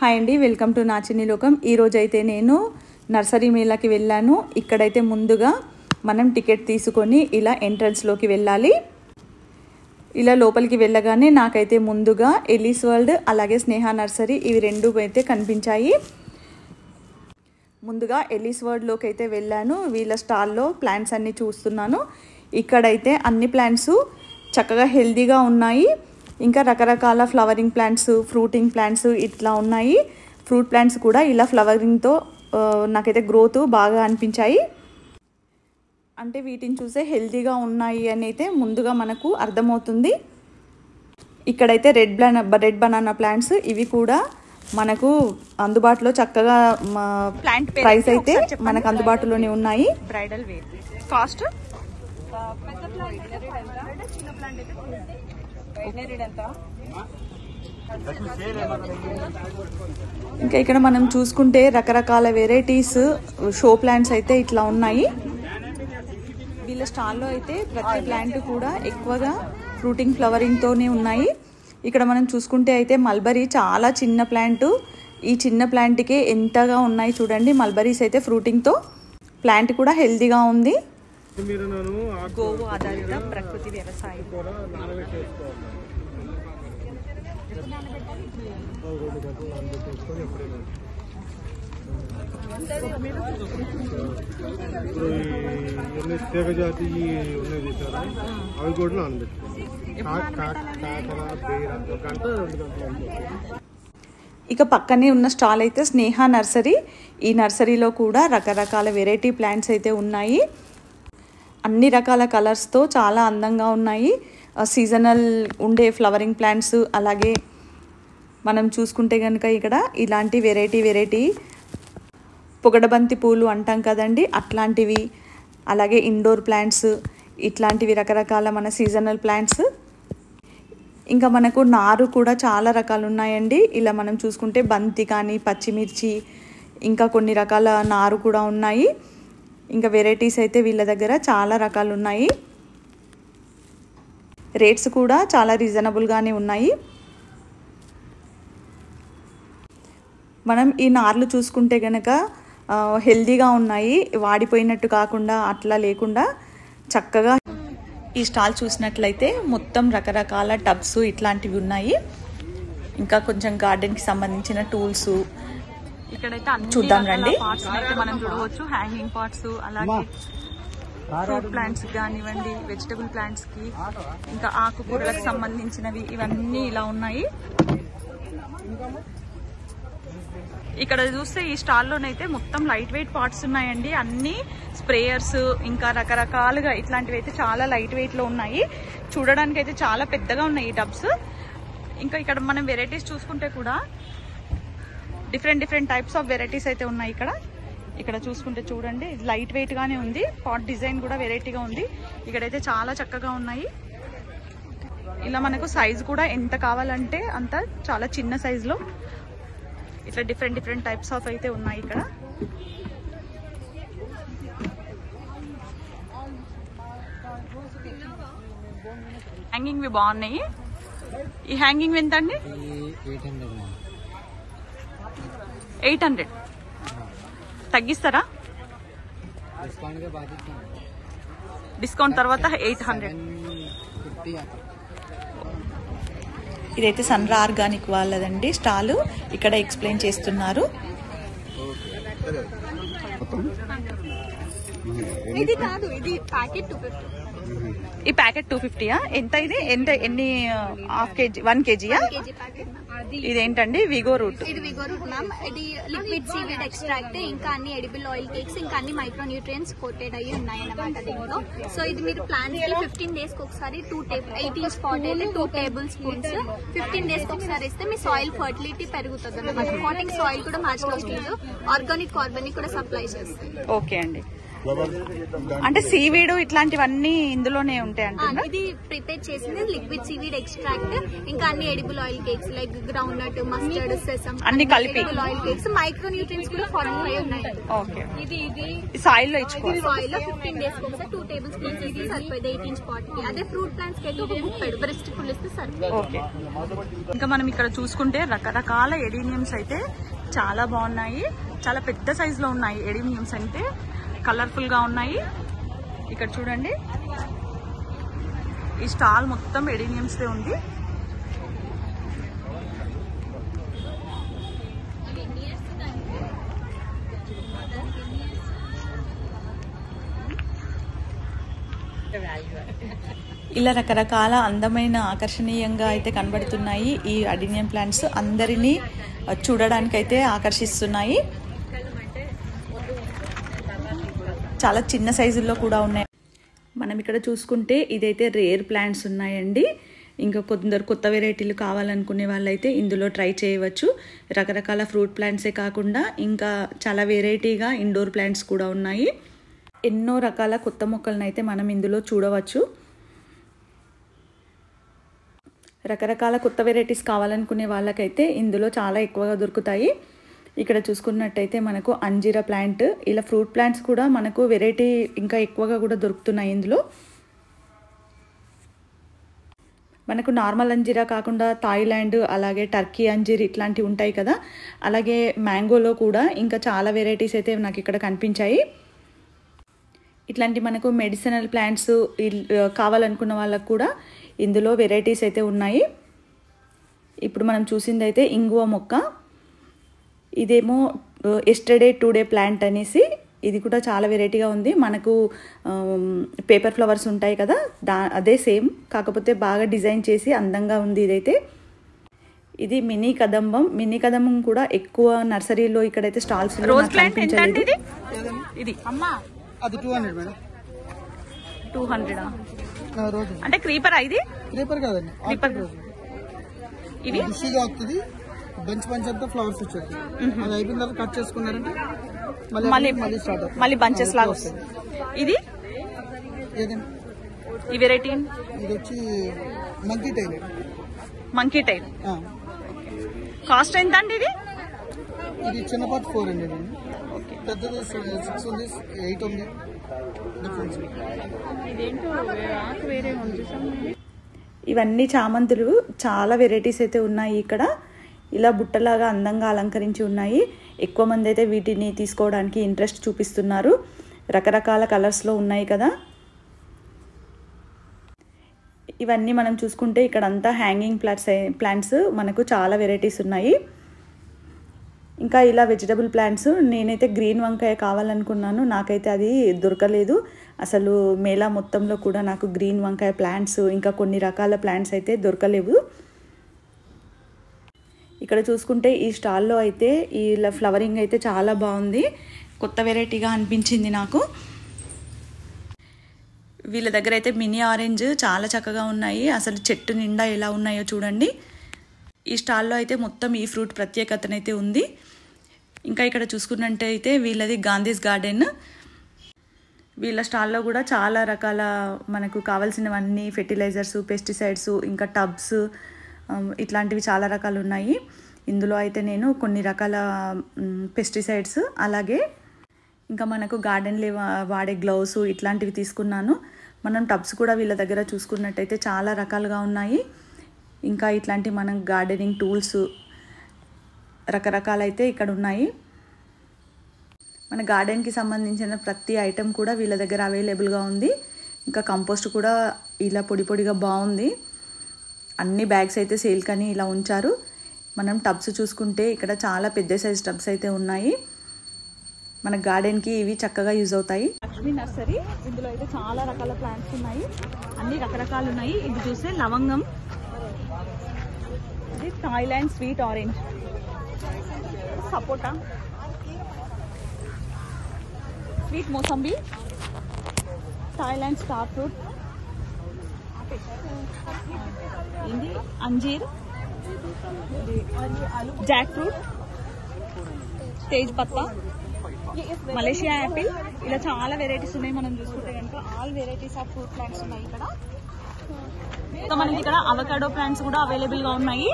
Hi అండి, welcome to నా చిన్ని లోకం. ఈరోజు అయితే నేను నర్సరీ మేళాకి వెళ్ళాను. ఇక్కడైతే ముందుగా మనం టికెట్ తీసుకొని ఇలా ఎంట్రన్స్లోకి వెళ్ళాలి. ఇలా లోపలికి వెళ్ళగానే నాకైతే ముందుగా ఎలీస్ వరల్డ్ అలాగే స్నేహ నర్సరీ ఇవి రెండు అయితే కనిపించాయి. ముందుగా ఎలీస్ వరల్డ్లోకి అయితే వెళ్ళాను. వీళ్ళ స్టాల్లో ప్లాంట్స్ అన్నీ చూస్తున్నాను. ఇక్కడైతే అన్ని ప్లాంట్స్ చక్కగా హెల్దీగా ఉన్నాయి. ఇంకా రకరకాల ఫ్లవరింగ్ ప్లాంట్స్, ఫ్రూటింగ్ ప్లాంట్స్ ఇట్లా ఉన్నాయి. ఫ్రూట్ ప్లాంట్స్ కూడా ఇలా ఫ్లవరింగ్తో నాకైతే గ్రోత్ బాగా అనిపించాయి. అంటే వీటిని చూసే హెల్తీగా ఉన్నాయి అని అయితే ముందుగా మనకు అర్థమవుతుంది. ఇక్కడైతే రెడ్ బనానా ప్లాంట్స్ ఇవి కూడా మనకు అందుబాటులో చక్కగా ప్లాంట్ ప్రైస్ అయితే మనకు అందుబాటులోనే ఉన్నాయి. బ్రైడల్ వేర్ కాస్ట్ ఇంకా ఇక్కడ మనం చూసుకుంటే రకరకాల వెరైటీస్ షో ప్లాంట్స్ అయితే ఇట్లా ఉన్నాయి. వీళ్ళ స్టాల్లో అయితే ప్రతి ప్లాంట్ కూడా ఎక్కువగా ఫ్రూటింగ్ ఫ్లవరింగ్తోనే ఉన్నాయి. ఇక్కడ మనం చూసుకుంటే అయితే మల్బరీ చాలా చిన్న ప్లాంట్. ఈ చిన్న ప్లాంట్కే ఎంతగా ఉన్నాయి చూడండి. మల్బరీస్ అయితే ఫ్రూటింగ్తో ప్లాంట్ కూడా హెల్తీగా ఉంది. గోవు ఆధారిత ప్రకృతి వ్యవసాయం. ఇక పక్కనే ఉన్న స్టాల్ అయితే స్నేహ నర్సరీ. ఈ నర్సరీలో కూడా రకరకాల వెరైటీ ప్లాంట్స్ అయితే ఉన్నాయి. అన్ని రకాల కలర్స్తో చాలా అందంగా ఉన్నాయి. సీజనల్ ఉండే ఫ్లవరింగ్ ప్లాంట్స్, అలాగే మనం చూసుకుంటే కనుక ఇక్కడ ఇలాంటి వెరైటీ పొగడబంతి పూలు అంటాం కదండి, అట్లాంటివి, అలాగే ఇండోర్ ప్లాంట్స్ ఇట్లాంటివి రకరకాల మన సీజనల్ ప్లాంట్స్. ఇంకా మనకు నారు కూడా చాలా రకాలు ఉన్నాయండి. ఇలా మనం చూసుకుంటే బంతి కానీ, పచ్చిమిర్చి, ఇంకా కొన్ని రకాల నారు కూడా ఉన్నాయి. ఇంకా వెరైటీస్ అయితే వీళ్ళ దగ్గర చాలా రకాలు ఉన్నాయి. రేట్స్ కూడా చాలా రీజనబుల్గానే ఉన్నాయి. మనం ఈ నార్లు చూసుకుంటే కనుక హెల్దీగా ఉన్నాయి. వాడిపోయినట్టు కాకుండా అట్లా లేకుండా చక్కగా. ఈ స్టాల్ చూసినట్లయితే మొత్తం రకరకాల టబ్స్ ఇట్లాంటివి ఉన్నాయి. ఇంకా కొంచెం గార్డెన్కి సంబంధించిన టూల్స్ ఇక్కడైతే చూద్దాం రండి. పార్ట్స్ అయితే మనం చూడవచ్చు. హ్యాంగింగ్ పార్ట్స్, అలాగే ఫ్రూట్ ప్లాంట్స్ కానివ్వండి, వెజిటబుల్ ప్లాంట్స్కి, ఇంకా ఆకుకూరలకు సంబంధించినవి ఇవన్నీ ఇలా ఉన్నాయి. ఇక్కడ చూస్తే ఈ స్టాల్లోనైతే మొత్తం లైట్ వెయిట్ పార్ట్స్ ఉన్నాయండి. అన్ని స్ప్రేయర్స్, ఇంకా రకరకాలుగా ఇట్లాంటివి అయితే చాలా లైట్ వెయిట్లో ఉన్నాయి. చూడడానికి అయితే చాలా పెద్దగా ఉన్నాయి ఈ టబ్స్. ఇంకా ఇక్కడ మనం వెరైటీస్ చూసుకుంటే కూడా డిఫరెంట్ టైప్స్ ఆఫ్ వెరైటీస్ అయితే ఉన్నాయి. ఇక్కడ చూసుకుంటే చూడండి, లైట్ వెయిట్ గానే ఉంది. పాట్ డిజైన్ కూడా వెరైటీగా ఉంది. ఇక్కడైతే చాలా చక్కగా ఉన్నాయి. ఇలా మనకు సైజ్ కూడా ఎంత కావాలంటే అంత, చాలా చిన్న సైజులో ఇట్లా డిఫరెంట్ టైప్స్ ఆఫ్ అయితే ఉన్నాయి. ఇక్కడ హ్యాంగింగ్ వి బాగున్నాయి. ఈ హ్యాంగింగ్ ఎంత అండి? 800. తగ్గిస్తారా? డిస్కౌంట్ తర్వాత 800. ఇదైతే సన్రా ఆర్గానిక్ వాళ్ళదండి స్టాల్. ఇక్కడ ఎక్స్ప్లెయిన్ చేస్తున్నారు. ఇది కాదు, ఇది ప్యాకెట్ 250. ఈ ప్యాకెట్ 250యా? ఎంత ఇది? ఎన్ని హాఫ్ కేజీ, 1 కేజీయా? ఇదేంటండి? Vigo root. ఇది విగో రూట్ మ్యామ్. ఇది లిక్విడ్ సీవీడ్ ఎక్స్ట్రాక్ట్, ఇంకా అన్ని ఎడిబుల్ ఆయిల్ కేక్స్, ఇంకా అన్ని మైక్రో న్యూట్రియన్స్ కోటెడ్ అయ్యి ఉన్నాయి అన్నమాట దీంట్లో. సో ఇది మీరు ప్లాంట్ 15 days కి ఒకసారి 8 ఇంచ్ పాట్ అయితే 2 టేబుల్ స్పూన్స్ 15 days కి ఒకసారి ఇస్తే మీ సాయిల్ ఫర్టిలిటీ పెరుగుతుంది అన్నమాట. పాటింగ్ సాయిల్ కూడా మార్చుకోవచ్చు. ఆర్గానిక్ కార్బన్ కూడా సప్లై చేస్తాయి. ఓకే అండి. అంటే సీవీడ్ ఇట్లాంటివన్నీ ఇందులోనే ఉంటాయి అంటే ఇది ప్రిపేర్ చేసింది లిక్విడ్ సీవీడ్ ఎక్స్ట్రాక్ట్, ఇంకా అన్ని edible oil cakes like groundnut, mustard, sesame అన్ని కలిపి ఆయిల్ కేక్స్. మైక్రో న్యూట్రియన్స్ కూడా 45 ఉన్నాయి. ఓకే, ఇది సాయిల్ లో ఇచ్చుకోవాలి. సాయిల్ లో 15 days ఒకసారి 2 tablespoons ఇస్తే సరిపోయింది 8-inch pot కి. అదే ఫ్రూట్ ప్లాంట్స్ కి అయితే ఒక గుప్పెడు బ్రెస్ట్ ఫుల్ ఇస్తే సరిపోయింది. ఓకే, ఇంకా మనం ఇక్కడ చూసుకుంటే రకరకాల ఎడీనియమ్స్ అయితే చాలా బాగున్నాయి. చాలా పెద్ద సైజ్ లో ఉన్నాయి ఎడీనియమ్స్, అయితే కలర్ఫుల్ గా ఉన్నాయి. ఇక్కడ చూడండి, ఈ స్టాల్ మొత్తం ఎడీనియమ్స్ దే ఉంది. ఇలా రకరకాల అందమైన ఆకర్షణీయంగా అయితే కనబడుతున్నాయి ఈ అడీనియం ప్లాంట్స్. అందరినీ చూడడానికైతే ఆకర్షిస్తున్నాయి. చాలా చిన్న సైజుల్లో కూడా ఉన్నాయి. మనం ఇక్కడ చూసుకుంటే ఇదైతే రేర్ ప్లాంట్స్ ఉన్నాయండి. ఇంకా కొందరు కొత్త వెరైటీలు కావాలనుకునే వాళ్ళైతే ఇందులో ట్రై చేయవచ్చు. రకరకాల ఫ్రూట్ ప్లాంట్సే కాకుండా ఇంకా చాలా వెరైటీగా ఇండోర్ ప్లాంట్స్ కూడా ఉన్నాయి. ఎన్నో రకాల కొత్త మొక్కలను అయితే మనం ఇందులో చూడవచ్చు. రకరకాల కొత్త వెరైటీస్ కావాలనుకునే వాళ్ళకైతే ఇందులో చాలా ఎక్కువగా దొరుకుతాయి. ఇక్కడ చూసుకున్నట్టయితే మనకు అంజీరా ప్లాంట్, ఇలా ఫ్రూట్ ప్లాంట్స్ కూడా మనకు వెరైటీ ఇంకా ఎక్కువగా కూడా దొరుకుతున్నాయి ఇందులో. మనకు నార్మల్ అంజీరా కాకుండా థాయిలాండ్, అలాగే టర్కీ అంజీర్ ఇట్లాంటివి ఉంటాయి కదా, అలాగే మ్యాంగోలో కూడా ఇంకా చాలా వెరైటీస్ అయితే నాకు ఇక్కడ కనిపించాయి. ఇట్లాంటి మనకు మెడిసినల్ ప్లాంట్స్ కావాలనుకున్న వాళ్ళకు కూడా ఇందులో వెరైటీస్ అయితే ఉన్నాయి. ఇప్పుడు మనం చూసింది అయితే ఇంగువ మొక్క, ఇదేమో ఎస్టర్డే టుడే ప్లాంట్ అనేసి, ఇది కూడా చాలా వెరైటీగా ఉంది. మనకు పేపర్ ఫ్లవర్స్ ఉంటాయి కదా, అదే సేమ్, కాకపోతే బాగా డిజైన్ చేసి అందంగా ఉంది ఇదైతే. ఇది మినీ కదంబం. మినీ కదంబం కూడా ఎక్కువ నర్సరీలో ఇక్కడైతే స్టాల్స్. రోజ్ ప్లాంట్ ఎంత అండి ఇది? ఇది అమ్మా అది 200 మేడం. 200 అంటే క్రీపరా? ఇది క్రీపర్ కాదండి, క్రీపర్. ఇది బుషీగా వస్తుంది, బంచ్ అంతా ఫ్లవర్స్ వచ్చేది. అది అయిపోయిన తర్వాత కట్ చేసుకున్నారంటే మళ్ళీ బంచెస్ లాగా వస్తుంది. ఇది ఏదండి ఈ వెరైటీ? ఇది వచ్చి monkey tail. Monkey tail cost ఎంత అండి ఇది? ఇది చిన్న పార్ట్ 400 అండి, పెద్దది 6 ఉంది, 8 ఉంది. ఇవన్నీ చామంతులు, చాలా వెరైటీస్ అయితే ఉన్నాయి ఇక్కడ. ఇలా బుట్టలాగా అందంగా అలంకరించి ఉన్నాయి. ఎక్కువ మంది అయితే వీటిని తీసుకోవడానికి ఇంట్రెస్ట్ చూపిస్తున్నారు. రకరకాల కలర్స్లో ఉన్నాయి కదా. ఇవన్నీ మనం చూసుకుంటే ఇక్కడ అంతా హ్యాంగింగ్ ప్లాంట్స్ మనకు చాలా వెరైటీస్ ఉన్నాయి. ఇంకా ఇలా వెజిటబుల్ ప్లాంట్స్, నేనైతే గ్రీన్ వంకాయ కావాలనుకున్నాను, నాకైతే అది దొరకలేదు. అసలు మేళా మొత్తంలో కూడా నాకు గ్రీన్ వంకాయ ప్లాంట్స్ ఇంకా కొన్ని రకాల ప్లాంట్స్ అయితే దొరకలేవు. ఇక్కడ చూసుకుంటే ఈ స్టాల్లో అయితే ఈ ఫ్లవరింగ్ అయితే చాలా బాగుంది, కొత్త వెరైటీగా అనిపించింది నాకు. వీళ్ళ దగ్గర అయితే మినీ ఆరెంజ్ చాలా చక్కగా ఉన్నాయి. అసలు చెట్టు నిండా ఎలా ఉన్నాయో చూడండి. ఈ స్టాల్లో అయితే మొత్తం ఈ ఫ్రూట్ ప్రత్యేకతనైతే ఉంది. ఇంకా ఇక్కడ చూసుకున్నట్టయితే వీళ్ళది గాంధీస్ గార్డెన్. వీళ్ళ స్టాల్లో కూడా చాలా రకాల మనకు కావాల్సినవన్నీ ఫెర్టిలైజర్స్, పెస్టిసైడ్స్, ఇంకా టబ్స్ ఇట్లాంటివి చాలా రకాలు ఉన్నాయి. ఇందులో అయితే నేను కొన్ని రకాల పెస్టిసైడ్స్, అలాగే ఇంకా మనకు గార్డెన్లో వాడే గ్లౌస్ ఇట్లాంటివి తీసుకున్నాను. మనం టబ్స్ కూడా వీళ్ళ దగ్గర చూసుకున్నట్టయితే చాలా రకాలుగా ఉన్నాయి. ఇంకా ఇట్లాంటి మనం గార్డెనింగ్ టూల్స్ రకరకాలైతే ఇక్కడ ఉన్నాయి. మన గార్డెన్కి సంబంధించిన ప్రతి ఐటెం కూడా వీళ్ళ దగ్గర అవైలబుల్గా ఉంది. ఇంకా కంపోస్ట్ కూడా ఇలా పొడి పొడిగా బాగుంది. అన్ని బ్యాగ్స్ అయితే సేల్ కానీ ఇలా ఉంచారు. మనం టబ్స్ చూసుకుంటే ఇక్కడ చాలా పెద్ద సైజ్ టబ్స్ అయితే ఉన్నాయి. మన గార్డెన్కి ఇవి చక్కగా యూజ్ అవుతాయి. లక్ష్మీ నర్సరీ, ఇందులో అయితే చాలా రకాల ప్లాంట్స్ ఉన్నాయి, అన్ని రకరకాలు ఉన్నాయి. ఇది చూస్తే లవంగం, ఇది Thailand sweet orange, sapota, sweet mosambi, Thailand star fruit, ఇది అంజీర్, జాక్ ఫ్రూట్, తేజ్ పత్తా, మలేషియా యాపిల్, ఇలా చాలా వెరైటీస్ ఉన్నాయి. మనం చూసుకుంటే కనుక all varieties of fruit plants ఉన్నాయి ఇక్కడ. ఇంకా మనకి ఇక్కడ అవకాడో ప్లాంట్స్ కూడా అవైలబుల్ గా ఉన్నాయి.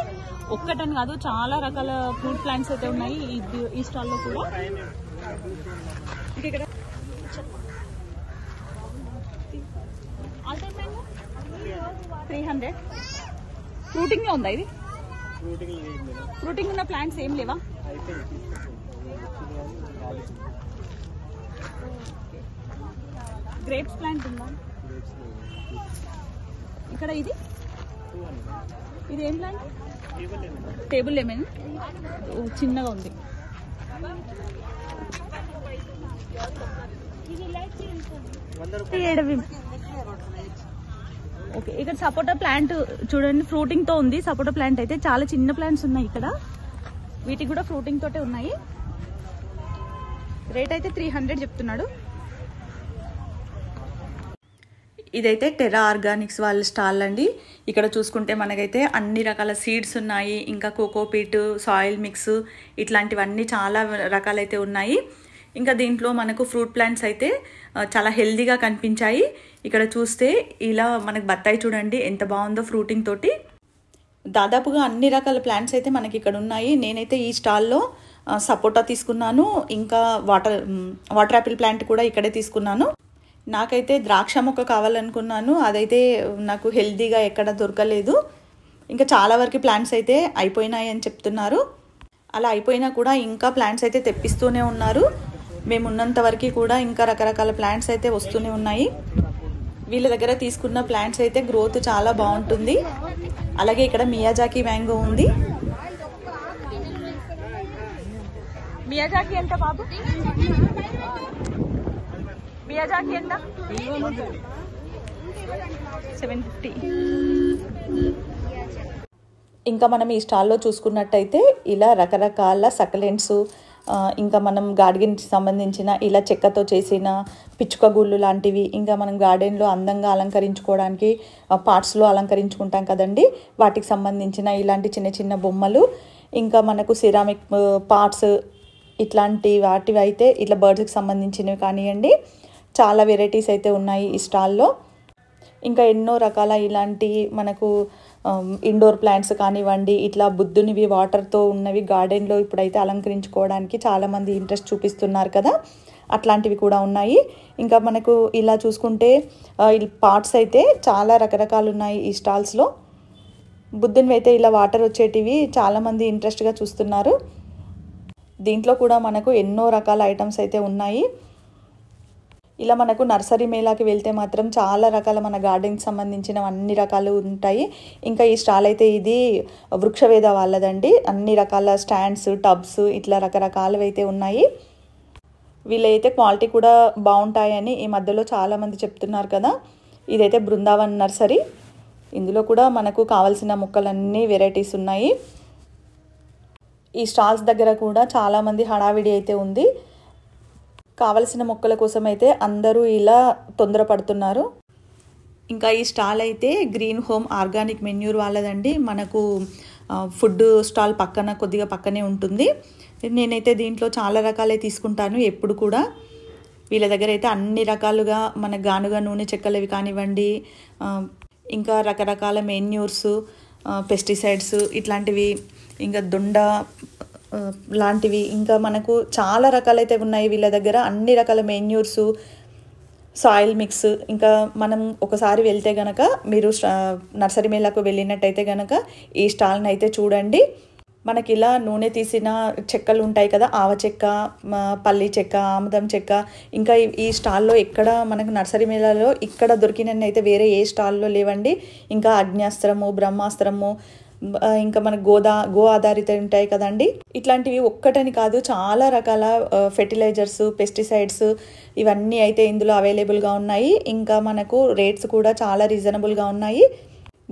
ఒక్కటని కాదు, చాలా రకాల ఫ్రూట్ ప్లాంట్స్ అయితే ఉన్నాయి ఈ స్టాల్లో కూడా. ఇక్కడ 300 ఫ్రూటింగ్ లో ఉందా ఇది? ఫ్రూటింగ్ ఉన్న ప్లాంట్స్ ఏం లేవా? గ్రేప్స్ ప్లాంట్ ఉందా ఇక్కడ? ఇది ఏం ప్లాంట్? టేబుల్ లెమన్, చిన్నగా ఉంది. ఓకే, ఇక్కడ సపోటా ప్లాంట్ చూడండి, ఫ్రూటింగ్ తో ఉంది. సపోటా ప్లాంట్ అయితే చాలా చిన్న ప్లాంట్స్ ఉన్నాయి ఇక్కడ, వీటికి కూడా ఫ్రూటింగ్ తోటే ఉన్నాయి. రేట్ అయితే 300 చెప్తున్నాడు. ఇదైతే టెరా ఆర్గానిక్స్ వాళ్ళ స్టాల్ అండి. ఇక్కడ చూసుకుంటే మనకైతే అన్ని రకాల సీడ్స్ ఉన్నాయి, ఇంకా కోకోపీట్, సాయిల్ మిక్స్, ఇట్లాంటివన్నీ చాలా రకాలైతే ఉన్నాయి. ఇంకా దీంట్లో మనకు ఫ్రూట్ ప్లాంట్స్ అయితే చాలా హెల్దీగా కనిపించాయి. ఇక్కడ చూస్తే ఇలా మనకు బత్తాయి చూడండి ఎంత బాగుందో ఫ్రూటింగ్ తోటి. దాదాపుగా అన్ని రకాల ప్లాంట్స్ అయితే మనకి ఇక్కడ ఉన్నాయి. నేనైతే ఈ స్టాల్లో సపోటా తీసుకున్నాను, ఇంకా వాటర్ యాపిల్ ప్లాంట్ కూడా ఇక్కడే తీసుకున్నాను. నాకైతే ద్రాక్ష మొక్క కావాలనుకున్నాను, అదైతే నాకు హెల్దీగా ఎక్కడ దొరకలేదు. ఇంకా చాలా వరకు ప్లాంట్స్ అయితే అయిపోయినాయి అని చెప్తున్నారు. అలా అయిపోయినా కూడా ఇంకా ప్లాంట్స్ అయితే తెప్పిస్తూనే ఉన్నారు. మేము ఉన్నంత వరకు కూడా ఇంకా రకరకాల ప్లాంట్స్ అయితే వస్తూనే ఉన్నాయి. వీళ్ళ దగ్గర తీసుకున్న ప్లాంట్స్ అయితే గ్రోత్ చాలా బాగుంటుంది. అలాగే ఇక్కడ మియాజాకి మ్యాంగో ఉంది. మియాజాకి ఎంత బాబు? మియాజాకి ఎంత? 750. ఇంకా మనం ఈ స్టాల్లో చూసుకున్నట్టయితే ఇలా రకరకాల సకలెంట్స్, ఇంకా మనం గార్డెన్కి సంబంధించిన ఇలా చెక్కతో చేసిన పిచ్చుక గుళ్ళు లాంటివి, ఇంకా మనం గార్డెన్లో అందంగా అలంకరించుకోవడానికి పార్ట్స్లో అలంకరించుకుంటాం కదండి, వాటికి సంబంధించిన ఇలాంటి చిన్న చిన్న బొమ్మలు, ఇంకా మనకు సిరామిక్ పార్ట్స్ ఇట్లాంటి వాటివి అయితే ఇట్లా బర్డ్స్కి సంబంధించినవి కానివ్వండి, చాలా వెరైటీస్ అయితే ఉన్నాయి ఈ స్టాల్లో. ఇంకా ఎన్నో రకాల ఇలాంటి మనకు ఇండోర్ ప్లాంట్స్ కానివ్వండి, ఇట్లా బుద్ధునివి వాటర్తో ఉన్నవి గార్డెన్లో ఇప్పుడైతే అలంకరించుకోవడానికి చాలామంది ఇంట్రెస్ట్ చూపిస్తున్నారు కదా, అట్లాంటివి కూడా ఉన్నాయి. ఇంకా మనకు ఇలా చూసుకుంటే పార్ట్స్ అయితే చాలా రకరకాలు ఉన్నాయి ఈ స్టాల్స్లో. బుద్ధునివి అయితే ఇలా వాటర్ వచ్చేటివి చాలామంది ఇంట్రెస్ట్గా చూస్తున్నారు. దీంట్లో కూడా మనకు ఎన్నో రకాల ఐటమ్స్ అయితే ఉన్నాయి. ఇలా మనకు నర్సరీ మేళాకి వెళ్తే మాత్రం చాలా రకాల మన గార్డెన్కి సంబంధించిన అన్ని రకాలు ఉంటాయి. ఇంకా ఈ స్టాల్ అయితే ఇది వృక్షవేద వాళ్ళదండి. అన్ని రకాల స్టాండ్స్, టబ్స్ ఇట్లా రకరకాలవి అయితే ఉన్నాయి. వీళ్ళైతే క్వాలిటీ కూడా బాగుంటాయని ఈ మధ్యలో చాలామంది చెప్తున్నారు కదా. ఇదైతే బృందావన్ నర్సరీ. ఇందులో కూడా మనకు కావాల్సిన మొక్కలన్నీ వెరైటీస్ ఉన్నాయి. ఈ స్టాల్స్ దగ్గర కూడా చాలామంది హడావిడి అయితే ఉంది. కావలసిన మొక్కల కోసం అయితే అందరూ ఇలా తొందరపడుతున్నారు. ఇంకా ఈ స్టాల్ అయితే గ్రీన్ హోమ్ ఆర్గానిక్ మెన్యూర్ వాళ్ళదండి. మనకు ఫుడ్ స్టాల్ కొద్దిగా పక్కనే ఉంటుంది. నేనైతే దీంట్లో చాలా రకాలే తీసుకుంటాను ఎప్పుడు కూడా. వీళ్ళ దగ్గర అయితే అన్ని రకాలుగా మన గానుగా నూనె చెక్కలవి కానివ్వండి, ఇంకా రకరకాల మెన్యూర్స్, పెస్టిసైడ్స్ ఇట్లాంటివి, ఇంకా దొండ లాంటివి, ఇంకా మనకు చాలా రకాలైతే ఉన్నాయి వీళ్ళ దగ్గర. అన్ని రకాల మెన్యూర్స్, సాయిల్ మిక్స్. ఇంకా మనం ఒకసారి వెళ్తే గనక, మీరు నర్సరీ మేళకు వెళ్ళినట్టయితే గనక ఈ స్టాల్ని అయితే చూడండి. మనకి ఇలా నూనె తీసిన చెక్కలు ఉంటాయి కదా, ఆవ చెక్క, పల్లి చెక్క, ఆముదం చెక్క. ఇంకా ఈ స్టాల్లో ఎక్కడ మనకు నర్సరీ మేళాలో ఇక్కడ దొరికినన్ని అయితే వేరే ఏ స్టాల్లో లేవండి. ఇంకా అగ్న్యాస్త్రము, బ్రహ్మాస్త్రము, ఇంకా మన గో ఆధారిత ఉంటాయి కదండి. ఇట్లాంటివి ఒక్కటని కాదు, చాలా రకాల ఫెర్టిలైజర్స్, పెస్టిసైడ్స్ ఇవన్నీ అయితే ఇందులో అవైలబుల్గా ఉన్నాయి. ఇంకా మనకు రేట్స్ కూడా చాలా రీజనబుల్గా ఉన్నాయి.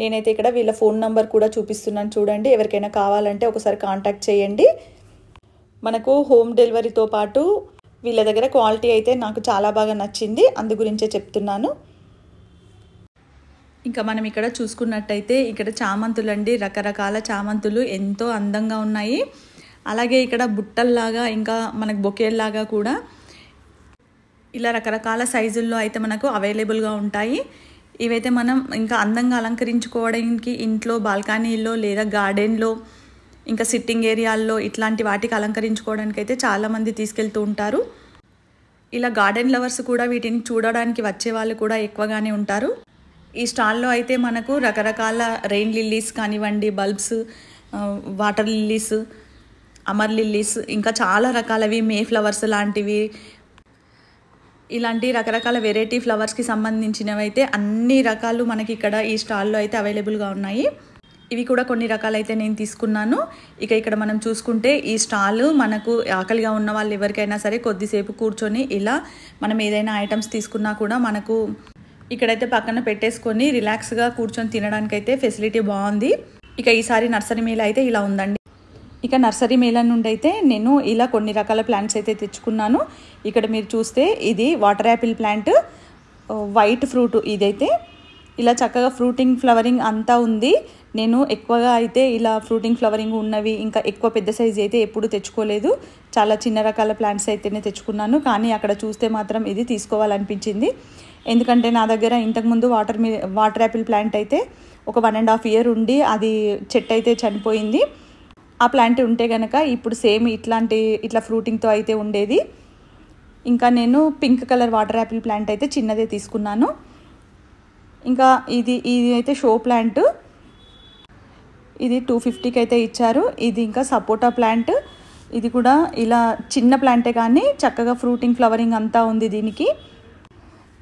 నేనైతే ఇక్కడ వీళ్ళ ఫోన్ నంబర్ కూడా చూపిస్తున్నాను చూడండి. ఎవరికైనా కావాలంటే ఒకసారి కాంటాక్ట్ చేయండి. మనకు హోమ్ డెలివరీతో పాటు వీళ్ళ దగ్గర క్వాలిటీ అయితే నాకు చాలా బాగా నచ్చింది, అందు గురించే చెప్తున్నాను. ఇంకా మనం ఇక్కడ చూసుకున్నట్టయితే ఇక్కడ చామంతులు అండి, రకరకాల చామంతులు ఎంతో అందంగా ఉన్నాయి. అలాగే ఇక్కడ బుట్టల్లాగా ఇంకా మనకు బొకేల్లాగా కూడా ఇలా రకరకాల సైజుల్లో అయితే మనకు అవైలబుల్గా ఉంటాయి. ఇవైతే మనం ఇంకా అందంగా అలంకరించుకోవడానికి ఇంట్లో బాల్కనీలో లేదా గార్డెన్లో ఇంకా సిట్టింగ్ ఏరియాల్లో ఇట్లాంటి వాటికి అలంకరించుకోవడానికి అయితే చాలామంది తీసుకెళ్తూ ఉంటారు. ఇలా గార్డెన్ లవర్స్ కూడా వీటిని చూడడానికి వచ్చే వాళ్ళు కూడా ఎక్కువగానే ఉంటారు. ఈ స్టాల్లో అయితే మనకు రకరకాల రెయిన్ లిల్లీస్ కానివ్వండి, bulbs, water lilies, Amar lilies, ఇంకా చాలా రకాలవి మే ఫ్లవర్స్ లాంటివి, ఇలాంటి రకరకాల వెరైటీ ఫ్లవర్స్కి సంబంధించినవి అయితే అన్ని రకాలు మనకి ఇక్కడ ఈ స్టాల్లో అయితే అవైలబుల్గా ఉన్నాయి. ఇవి కూడా కొన్ని రకాలైతే నేను తీసుకున్నాను. ఇక ఇక్కడ మనం చూసుకుంటే ఈ స్టాల్ మనకు ఆకలిగా ఉన్న వాళ్ళు ఎవరికైనా సరే కొద్దిసేపు కూర్చొని ఇలా మనం ఏదైనా ఐటమ్స్ తీసుకున్నా కూడా మనకు ఇక్కడైతే పక్కన పెట్టేసుకొని రిలాక్స్గా కూర్చొని తినడానికైతే ఫెసిలిటీ బాగుంది. ఇక ఈసారి నర్సరీ మేళ అయితే ఇలా ఉందండి. ఇక నర్సరీ మేళ నుండి అయితే నేను ఇలా కొన్ని రకాల ప్లాంట్స్ అయితే తెచ్చుకున్నాను. ఇక్కడ మీరు చూస్తే ఇది water Apple plant, white fruit. ఇదైతే ఇలా చక్కగా ఫ్రూటింగ్ ఫ్లవరింగ్ అంతా ఉంది. నేను ఎక్కువగా అయితే ఇలా ఫ్రూటింగ్ ఫ్లవరింగ్ ఉన్నవి ఇంకా ఎక్కువ పెద్ద సైజు అయితే ఎప్పుడు తెచ్చుకోలేదు. చాలా చిన్న రకాల ప్లాంట్స్ అయితేనే తెచ్చుకున్నాను. కానీ అక్కడ చూస్తే మాత్రం ఇది తీసుకోవాలనిపించింది. ఎందుకంటే నా దగ్గర ఇంతకుముందు వాటర్ యాపిల్ ప్లాంట్ అయితే ఒక 1.5 year ఉండి అది చెట్టు అయితే చనిపోయింది. ఆ ప్లాంట్ ఉంటే కనుక ఇప్పుడు సేమ్ ఇట్లా ఫ్రూటింగ్తో అయితే ఉండేది. ఇంకా నేను pink colour water Apple plant అయితే చిన్నదే తీసుకున్నాను. ఇంకా ఇది అయితే షో ప్లాంట్, ఇది 250కి అయితే ఇచ్చారు. ఇది ఇంకా సపోటా ప్లాంట్, ఇది కూడా ఇలా చిన్న ప్లాంటే కానీ చక్కగా ఫ్రూటింగ్ ఫ్లవరింగ్ అంతా ఉంది దీనికి.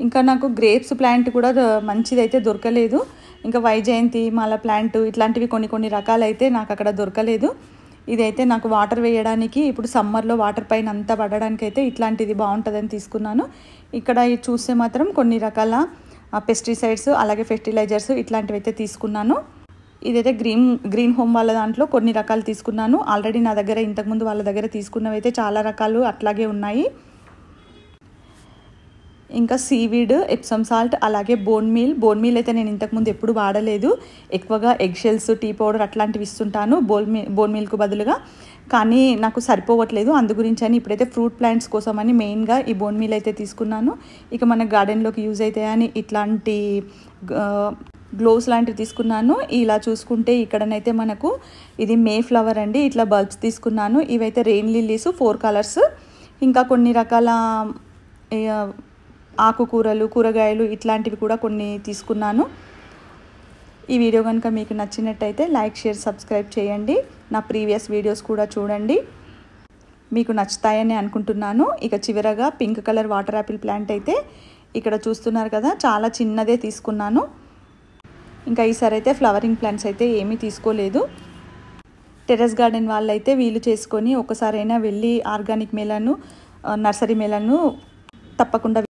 ఇంకా నాకు గ్రేప్స్ ప్లాంట్ కూడా మంచిదైతే దొరకలేదు. ఇంకా వైజయంతి మాల ప్లాంట్ ఇట్లాంటివి కొన్ని రకాలైతే నాకు అక్కడ దొరకలేదు. ఇదైతే నాకు వాటర్ వేయడానికి ఇప్పుడు సమ్మర్లో వాటర్ పైన అంతా పడడానికి అయితే ఇట్లాంటిది బాగుంటుందని తీసుకున్నాను. ఇక్కడ చూస్తే మాత్రం కొన్ని రకాల పెస్టిసైడ్స్ అలాగే ఫెర్టిలైజర్స్ ఇట్లాంటివి అయితే తీసుకున్నాను. ఇదైతే గ్రీన్ హోమ్ వాళ్ళ దాంట్లో కొన్ని రకాలు తీసుకున్నాను. ఆల్రెడీ నా దగ్గర ఇంతకుముందు వాళ్ళ దగ్గర తీసుకున్నవి అయితే చాలా రకాలు అట్లాగే ఉన్నాయి. ఇంకా సీవీడ్, ఎప్సమ్ సాల్ట్, అలాగే బోన్ మీల్ అయితే నేను ఇంతకుముందు ఎప్పుడు వాడలేదు. ఎక్కువగా ఎగ్ షెల్స్, టీ పౌడర్ అట్లాంటివి ఇస్తుంటాను బోన్ మీల్కు బదులుగా. కానీ నాకు సరిపోవట్లేదు. అందు గురించి అని ఇప్పుడైతే ఫ్రూట్ ప్లాంట్స్ కోసం అని మెయిన్గా ఈ బోన్ మీల్ అయితే తీసుకున్నాను. ఇక మన గార్డెన్లోకి యూజ్ అవుతాయని ఇట్లాంటి గ్లోవ్స్ లాంటివి తీసుకున్నాను. ఇలా చూసుకుంటే ఇక్కడనైతే మనకు ఇది మే ఫ్లవర్ అండి. ఇట్లా బల్బ్స్ తీసుకున్నాను. ఇవైతే రెయిన్ లిల్లీస్ 4 colors, ఇంకా కొన్ని రకాల ఆకుకూరలు, కూరగాయలు ఇట్లాంటివి కూడా కొన్ని తీసుకున్నాను. ఈ వీడియో కనుక మీకు నచ్చినట్టయితే లైక్, షేర్, సబ్స్క్రైబ్ చేయండి. నా ప్రీవియస్ వీడియోస్ కూడా చూడండి, మీకు నచ్చుతాయని అనుకుంటున్నాను. ఇక చివరగా pink colour water Apple plant అయితే ఇక్కడ చూస్తున్నారు కదా, చాలా చిన్నదే తీసుకున్నాను. ఇంకా ఈసారి అయితే ఫ్లవరింగ్ ప్లాంట్స్ అయితే ఏమీ తీసుకోలేదు. టెర్రస్ గార్డెన్ వాళ్ళైతే వీలు చేసుకొని ఒకసారైనా వెళ్ళి ఆర్గానిక్ మేళను, నర్సరీ మేళను తప్పకుండా